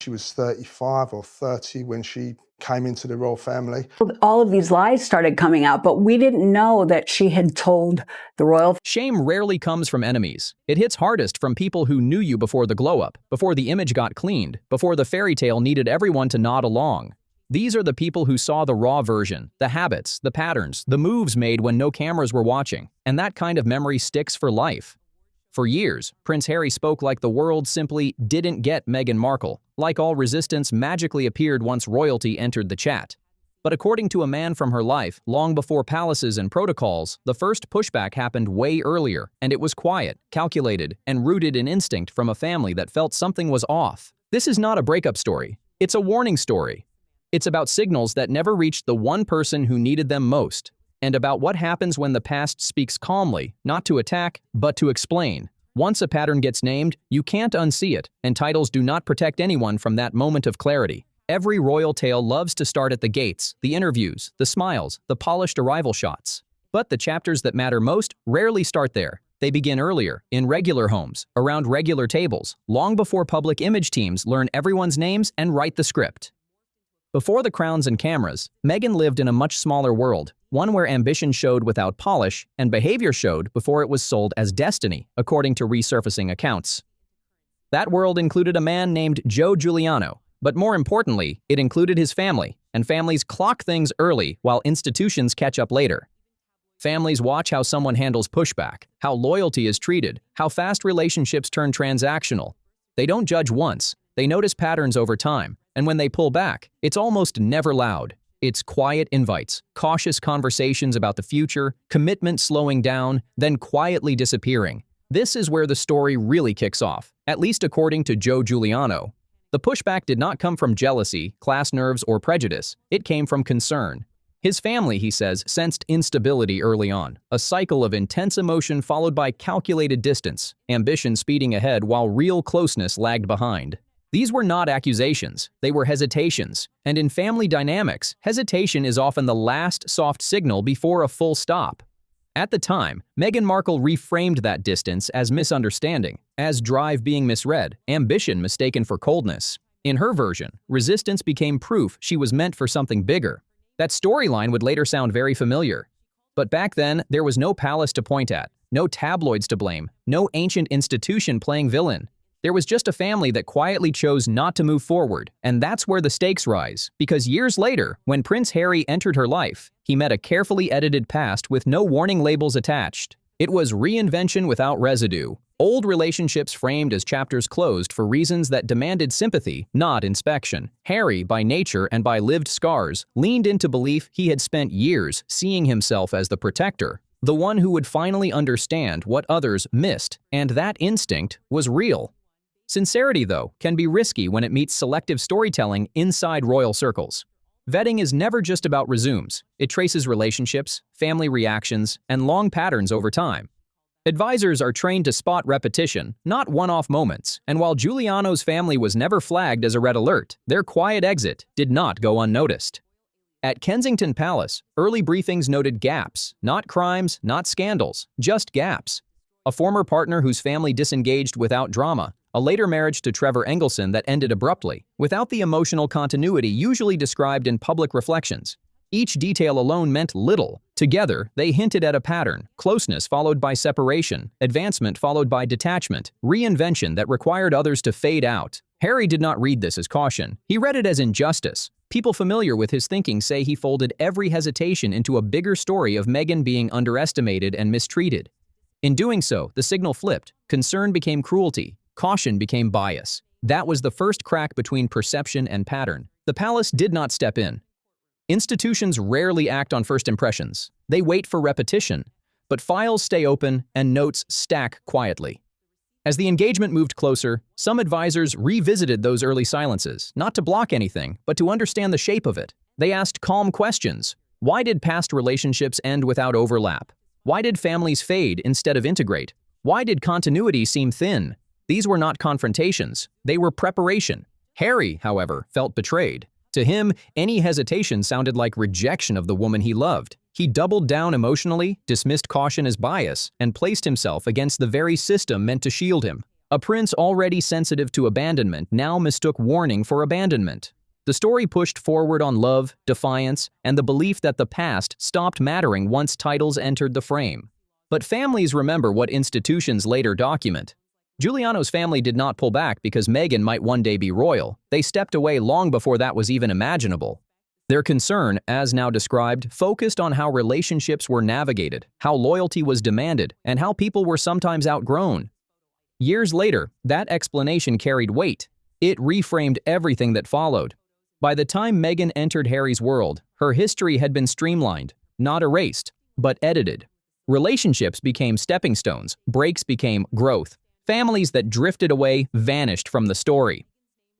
She was 35 or 30 when she came into the royal family. All of these lies started coming out, but we didn't know that she had told the royal. Shame rarely comes from enemies. It hits hardest from people who knew you before the glow-up, before the image got cleaned, before the fairy tale needed everyone to nod along. These are the people who saw the raw version, the habits, the patterns, the moves made when no cameras were watching, and that kind of memory sticks for life. For years, Prince Harry spoke like the world simply didn't get Meghan Markle, like all resistance magically appeared once royalty entered the chat. But according to a man from her life, long before palaces and protocols, the first pushback happened way earlier, and it was quiet, calculated, and rooted in instinct from a family that felt something was off. This is not a breakup story. It's a warning story. It's about signals that never reached the one person who needed them most, and about what happens when the past speaks calmly, not to attack, but to explain. Once a pattern gets named, you can't unsee it, and titles do not protect anyone from that moment of clarity. Every royal tale loves to start at the gates, the interviews, the smiles, the polished arrival shots. But the chapters that matter most rarely start there. They begin earlier, in regular homes, around regular tables, long before public image teams learn everyone's names and write the script. Before the crowns and cameras, Meghan lived in a much smaller world, one where ambition showed without polish and behavior showed before it was sold as destiny, according to resurfacing accounts. That world included a man named Joe Giuliano, but more importantly, it included his family, and families clock things early while institutions catch up later. Families watch how someone handles pushback, how loyalty is treated, how fast relationships turn transactional. They don't judge once, they notice patterns over time, and when they pull back, it's almost never loud. It's quiet invites, cautious conversations about the future, commitment slowing down, then quietly disappearing. This is where the story really kicks off, at least according to Joe Giuliano. The pushback did not come from jealousy, class nerves, or prejudice. It came from concern. His family, he says, sensed instability early on, a cycle of intense emotion followed by calculated distance, ambition speeding ahead while real closeness lagged behind. These were not accusations, they were hesitations, and in family dynamics, hesitation is often the last soft signal before a full stop. At the time, Meghan Markle reframed that distance as misunderstanding, as drive being misread, ambition mistaken for coldness. In her version, resistance became proof she was meant for something bigger. That storyline would later sound very familiar. But back then, there was no palace to point at, no tabloids to blame, no ancient institution playing villain. There was just a family that quietly chose not to move forward, and that's where the stakes rise, because years later, when Prince Harry entered her life, he met a carefully edited past with no warning labels attached. It was reinvention without residue, old relationships framed as chapters closed for reasons that demanded sympathy, not inspection. Harry, by nature and by lived scars, leaned into belief he had spent years seeing himself as the protector, the one who would finally understand what others missed, and that instinct was real. Sincerity, though, can be risky when it meets selective storytelling inside royal circles. Vetting is never just about resumes. It traces relationships, family reactions, and long patterns over time. Advisors are trained to spot repetition, not one-off moments, and while Giuliano's family was never flagged as a red alert, their quiet exit did not go unnoticed. At Kensington Palace, early briefings noted gaps, not crimes, not scandals, just gaps. A former partner whose family disengaged without drama, a later marriage to Trevor Engelson that ended abruptly, without the emotional continuity usually described in public reflections. Each detail alone meant little. Together, they hinted at a pattern: closeness followed by separation, advancement followed by detachment, reinvention that required others to fade out. Harry did not read this as caution. He read it as injustice. People familiar with his thinking say he folded every hesitation into a bigger story of Meghan being underestimated and mistreated. In doing so, the signal flipped. Concern became cruelty. Caution became bias. That was the first crack between perception and pattern. The palace did not step in. Institutions rarely act on first impressions. They wait for repetition, but files stay open and notes stack quietly. As the engagement moved closer, some advisors revisited those early silences, not to block anything, but to understand the shape of it. They asked calm questions. Why did past relationships end without overlap? Why did families fade instead of integrate? Why did continuity seem thin? These were not confrontations, they were preparation. Harry, however, felt betrayed. To him, any hesitation sounded like rejection of the woman he loved. He doubled down emotionally, dismissed caution as bias, and placed himself against the very system meant to shield him. A prince already sensitive to abandonment now mistook warning for abandonment. The story pushed forward on love, defiance, and the belief that the past stopped mattering once titles entered the frame. But families remember what institutions later document. Giuliano's family did not pull back because Meghan might one day be royal. They stepped away long before that was even imaginable. Their concern, as now described, focused on how relationships were navigated, how loyalty was demanded, and how people were sometimes outgrown. Years later, that explanation carried weight. It reframed everything that followed. By the time Meghan entered Harry's world, her history had been streamlined, not erased, but edited. Relationships became stepping stones, breaks became growth. Families that drifted away vanished from the story.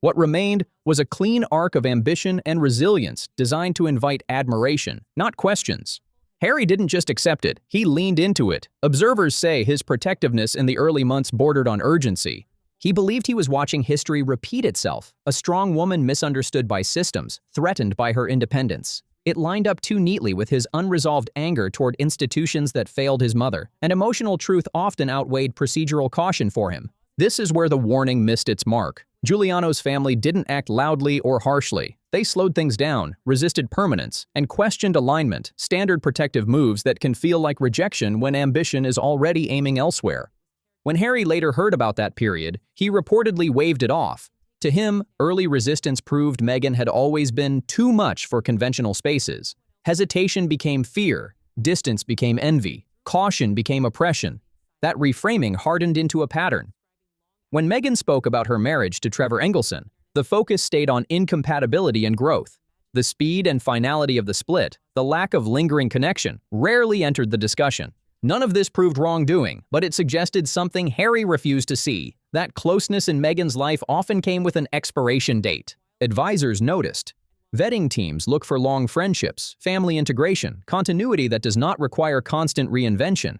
What remained was a clean arc of ambition and resilience designed to invite admiration, not questions. Harry didn't just accept it, he leaned into it. Observers say his protectiveness in the early months bordered on urgency. He believed he was watching history repeat itself, a strong woman misunderstood by systems, threatened by her independence. It lined up too neatly with his unresolved anger toward institutions that failed his mother, and emotional truth often outweighed procedural caution for him. This is where the warning missed its mark. Giuliano's family didn't act loudly or harshly. They slowed things down, resisted permanence, and questioned alignment, standard protective moves that can feel like rejection when ambition is already aiming elsewhere. When Harry later heard about that period, he reportedly waved it off. To him, early resistance proved Meghan had always been too much for conventional spaces. Hesitation became fear, distance became envy, caution became oppression. That reframing hardened into a pattern. When Meghan spoke about her marriage to Trevor Engelson, the focus stayed on incompatibility and growth. The speed and finality of the split, the lack of lingering connection, rarely entered the discussion. None of this proved wrongdoing, but it suggested something Harry refused to see. That closeness in Meghan's life often came with an expiration date. Advisors noticed. Vetting teams look for long friendships, family integration, continuity that does not require constant reinvention.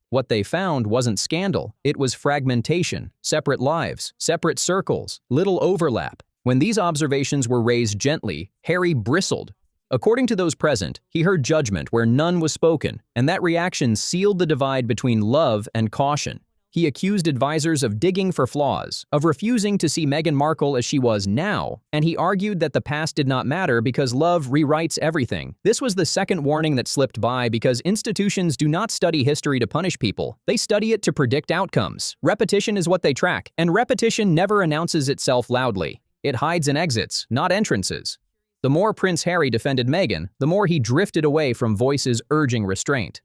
What they found wasn't scandal, it was fragmentation, separate lives, separate circles, little overlap. When these observations were raised gently, Harry bristled. According to those present, he heard judgment where none was spoken, and that reaction sealed the divide between love and caution. He accused advisors of digging for flaws, of refusing to see Meghan Markle as she was now, and he argued that the past did not matter because love rewrites everything. This was the second warning that slipped by because institutions do not study history to punish people. They study it to predict outcomes. Repetition is what they track, and repetition never announces itself loudly. It hides in exits, not entrances. The more Prince Harry defended Meghan, the more he drifted away from voices urging restraint.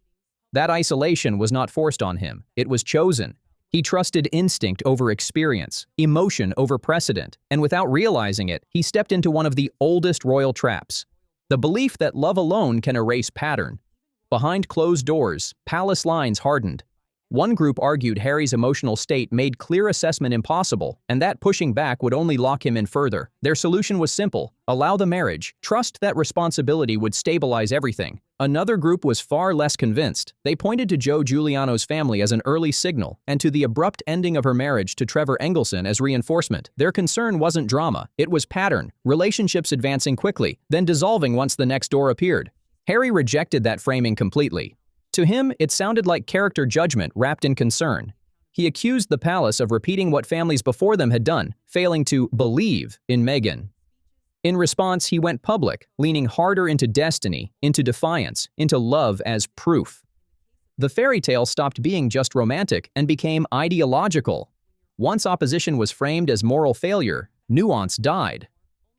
That isolation was not forced on him, it was chosen. He trusted instinct over experience, emotion over precedent, and without realizing it, he stepped into one of the oldest royal traps. The belief that love alone can erase pattern. Behind closed doors, palace lines hardened. One group argued Harry's emotional state made clear assessment impossible, and that pushing back would only lock him in further. Their solution was simple: allow the marriage, trust that responsibility would stabilize everything. Another group was far less convinced. They pointed to Joe Giuliano's family as an early signal, and to the abrupt ending of her marriage to Trevor Engelson as reinforcement. Their concern wasn't drama, it was pattern, relationships advancing quickly, then dissolving once the next door appeared. Harry rejected that framing completely. To him, it sounded like character judgment wrapped in concern. He accused the palace of repeating what families before them had done, failing to believe in Meghan. In response, he went public, leaning harder into destiny, into defiance, into love as proof. The fairy tale stopped being just romantic and became ideological. Once opposition was framed as moral failure, nuance died.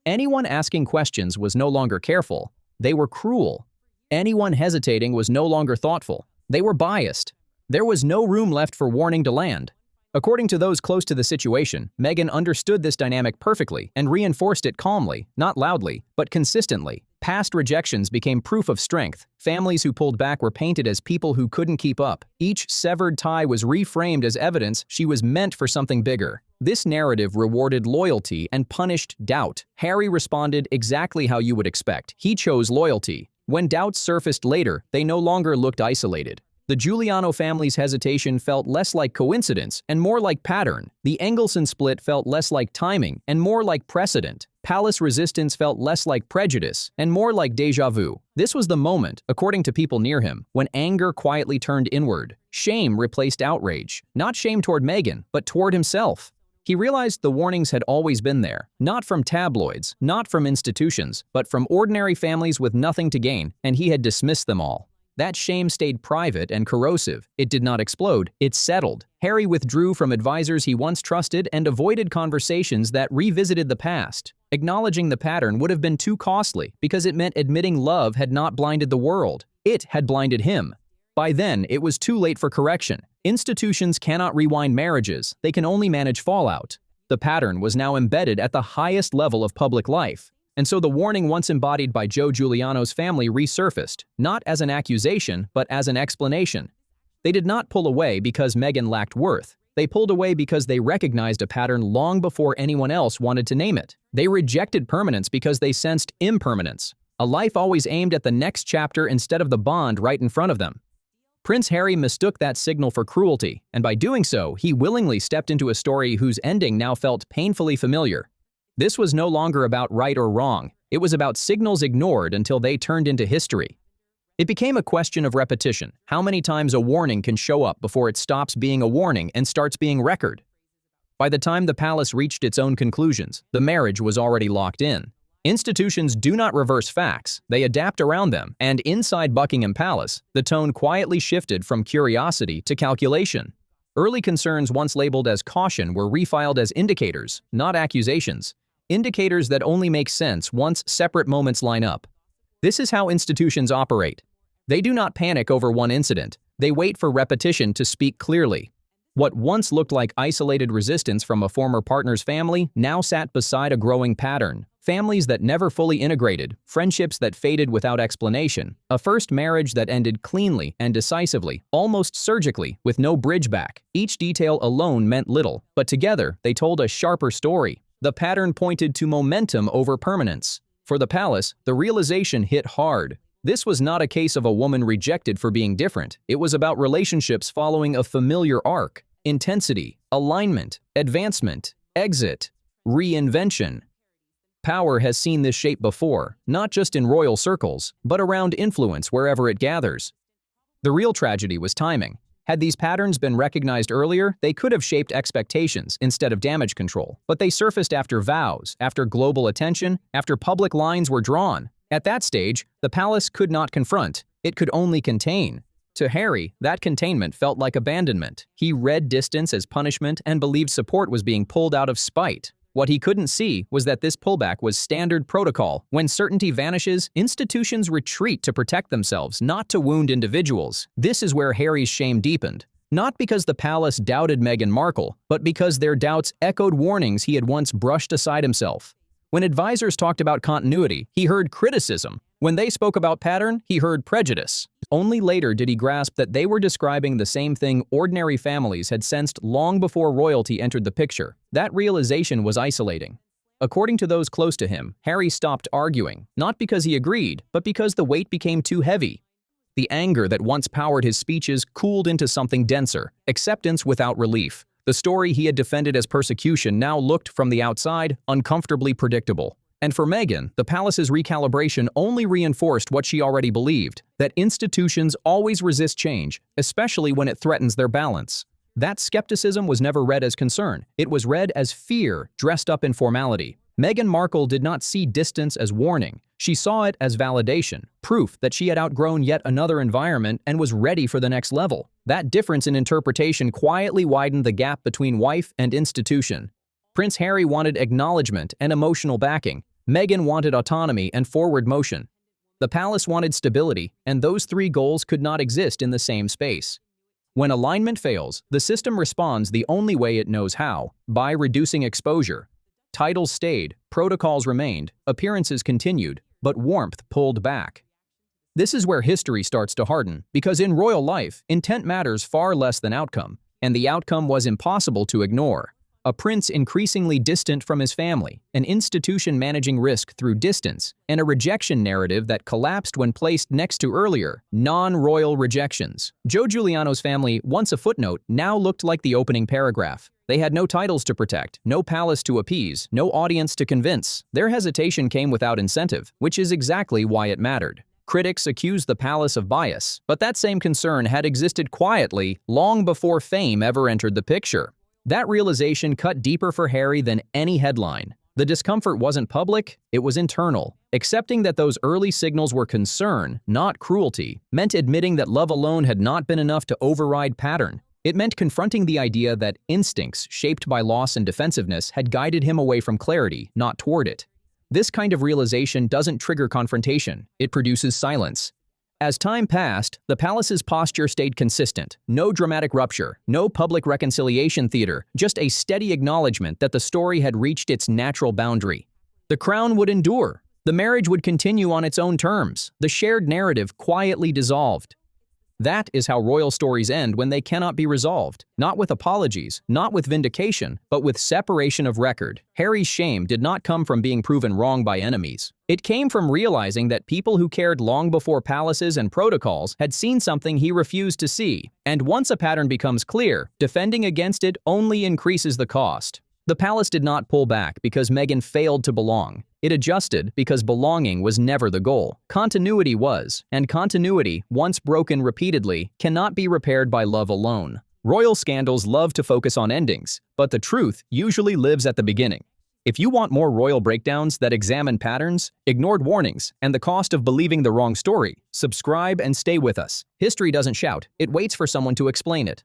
Anyone asking questions was no longer careful, they were cruel. Anyone hesitating was no longer thoughtful. They were biased. There was no room left for warning to land. According to those close to the situation, Meghan understood this dynamic perfectly and reinforced it calmly, not loudly, but consistently. Past rejections became proof of strength. Families who pulled back were painted as people who couldn't keep up. Each severed tie was reframed as evidence she was meant for something bigger. This narrative rewarded loyalty and punished doubt. Harry responded exactly how you would expect. He chose loyalty. When doubts surfaced later, they no longer looked isolated. The Giuliano family's hesitation felt less like coincidence and more like pattern. The Engelson split felt less like timing and more like precedent. Palace resistance felt less like prejudice and more like déjà vu. This was the moment, according to people near him, when anger quietly turned inward. Shame replaced outrage. Not shame toward Meghan, but toward himself. He realized the warnings had always been there, not from tabloids, not from institutions, but from ordinary families with nothing to gain, and he had dismissed them all. That shame stayed private and corrosive. It did not explode, it settled. Harry withdrew from advisors he once trusted and avoided conversations that revisited the past. Acknowledging the pattern would have been too costly because it meant admitting love had not blinded the world. It had blinded him. By then, it was too late for correction. Institutions cannot rewind marriages, they can only manage fallout. The pattern was now embedded at the highest level of public life. And so the warning once embodied by Joe Giuliano's family resurfaced, not as an accusation, but as an explanation. They did not pull away because Meghan lacked worth. They pulled away because they recognized a pattern long before anyone else wanted to name it. They rejected permanence because they sensed impermanence. A life always aimed at the next chapter instead of the bond right in front of them. Prince Harry mistook that signal for cruelty, and by doing so, he willingly stepped into a story whose ending now felt painfully familiar. This was no longer about right or wrong. It was about signals ignored until they turned into history. It became a question of repetition. How many times a warning can show up before it stops being a warning and starts being record? By the time the palace reached its own conclusions, the marriage was already locked in. Institutions do not reverse facts, they adapt around them, and inside Buckingham Palace, the tone quietly shifted from curiosity to calculation. Early concerns once labeled as caution were refiled as indicators, not accusations. Indicators that only make sense once separate moments line up. This is how institutions operate. They do not panic over one incident. They wait for repetition to speak clearly. What once looked like isolated resistance from a former partner's family now sat beside a growing pattern. Families that never fully integrated, friendships that faded without explanation, a first marriage that ended cleanly and decisively, almost surgically, with no bridge back. Each detail alone meant little, but together they told a sharper story. The pattern pointed to momentum over permanence. For the palace, the realization hit hard. This was not a case of a woman rejected for being different. It was about relationships following a familiar arc. Intensity, alignment, advancement, exit, reinvention. Power has seen this shape before, not just in royal circles, but around influence wherever it gathers. The real tragedy was timing. Had these patterns been recognized earlier, they could have shaped expectations instead of damage control. But they surfaced after vows, after global attention, after public lines were drawn. At that stage, the palace could not confront. It could only contain. To Harry, that containment felt like abandonment. He read distance as punishment and believed support was being pulled out of spite. What he couldn't see was that this pullback was standard protocol. When certainty vanishes, institutions retreat to protect themselves, not to wound individuals. This is where Harry's shame deepened. Not because the palace doubted Meghan Markle, but because their doubts echoed warnings he had once brushed aside himself. When advisors talked about continuity, he heard criticism. When they spoke about pattern, he heard prejudice. Only later did he grasp that they were describing the same thing ordinary families had sensed long before royalty entered the picture. That realization was isolating. According to those close to him, Harry stopped arguing, not because he agreed, but because the weight became too heavy. The anger that once powered his speeches cooled into something denser, acceptance without relief. The story he had defended as persecution now looked, from the outside, uncomfortably predictable. And for Meghan, the palace's recalibration only reinforced what she already believed, that institutions always resist change, especially when it threatens their balance. That skepticism was never read as concern. It was read as fear dressed up in formality. Meghan Markle did not see distance as warning. She saw it as validation, proof that she had outgrown yet another environment and was ready for the next level. That difference in interpretation quietly widened the gap between wife and institution. Prince Harry wanted acknowledgement and emotional backing. Meghan wanted autonomy and forward motion. The palace wanted stability, and those three goals could not exist in the same space. When alignment fails, the system responds the only way it knows how, by reducing exposure. Titles stayed, protocols remained, appearances continued, but warmth pulled back. This is where history starts to harden, because in royal life, intent matters far less than outcome, and the outcome was impossible to ignore. A prince increasingly distant from his family, an institution managing risk through distance, and a rejection narrative that collapsed when placed next to earlier, non-royal rejections. Joe Giuliano's family, once a footnote, now looked like the opening paragraph. They had no titles to protect, no palace to appease, no audience to convince. Their hesitation came without incentive, which is exactly why it mattered. Critics accused the palace of bias, but that same concern had existed quietly long before fame ever entered the picture. That realization cut deeper for Harry than any headline. The discomfort wasn't public, it was internal. Accepting that those early signals were concern, not cruelty, meant admitting that love alone had not been enough to override pattern. It meant confronting the idea that instincts shaped by loss and defensiveness had guided him away from clarity, not toward it. This kind of realization doesn't trigger confrontation, it produces silence. As time passed, the palace's posture stayed consistent. No dramatic rupture, no public reconciliation theater, just a steady acknowledgement that the story had reached its natural boundary. The crown would endure. The marriage would continue on its own terms. The shared narrative quietly dissolved. That is how royal stories end when they cannot be resolved. Not with apologies, not with vindication, but with separation of record. Harry's shame did not come from being proven wrong by enemies. It came from realizing that people who cared long before palaces and protocols had seen something he refused to see. And once a pattern becomes clear, defending against it only increases the cost. The palace did not pull back because Meghan failed to belong. It adjusted because belonging was never the goal. Continuity was, and continuity, once broken repeatedly, cannot be repaired by love alone. Royal scandals love to focus on endings, but the truth usually lives at the beginning. If you want more royal breakdowns that examine patterns, ignored warnings, and the cost of believing the wrong story, subscribe and stay with us. History doesn't shout, it waits for someone to explain it.